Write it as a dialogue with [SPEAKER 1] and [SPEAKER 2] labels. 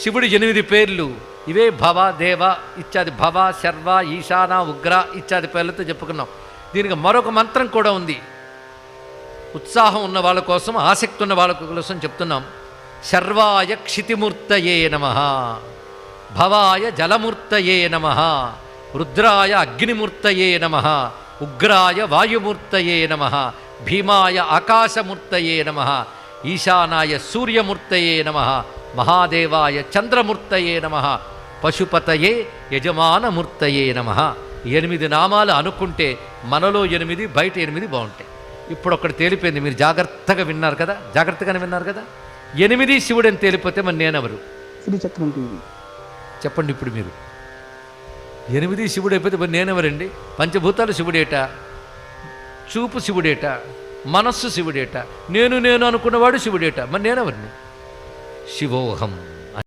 [SPEAKER 1] శివుడి 8 పేర్లు ఇవే భవ దేవ ఇత్యాది, భవ శర్వ ఈశాన ఉగ్ర ఇత్యాది పేర్లతో చెప్పుకున్నాం. దీనికి మరొక మంత్రం కూడా ఉంది. ఉత్సాహం ఉన్న వాళ్ళ కోసం, ఆసక్తి ఉన్న వాళ్ళ కోసం చెప్తున్నాం. శర్వాయ క్షితిమూర్తయే నమః, భవాయ జలమూర్తయే నమః, రుద్రాయ అగ్నిమూర్తయే నమః, ఉగ్రాయ వాయుమూర్తయే నమః, భీమాయ ఆకాశమూర్తయే నమః, ఈశానాయ సూర్యమూర్తయే నమః, మహాదేవాయ చంద్రమూర్తయే నమః, పశుపతయే యజమానమూర్తయే నమః. 8 నామాలు అనుకుంటే మనలో 8, బయట 8 బాగుంటాయి. ఇప్పుడు ఒకటి తేలిపోయింది, మీరు జాగ్రత్తగా విన్నారు కదా, జాగ్రత్తగానే విన్నారు కదా. 8 శివుడు అని తేలిపోతే మరి నేనెవరు
[SPEAKER 2] శ్రీచక్రం టీవీ
[SPEAKER 1] చెప్పండి. ఇప్పుడు మీరు 8 శివుడు అయిపోతే మరి నేనెవరండి? పంచభూతాలు శివుడేట, చూపు శివుడేట, మనస్సు శివుడేట, నేను అనుకున్నవాడు శివుడేట, మరి నేనెవరిని? శివోహం.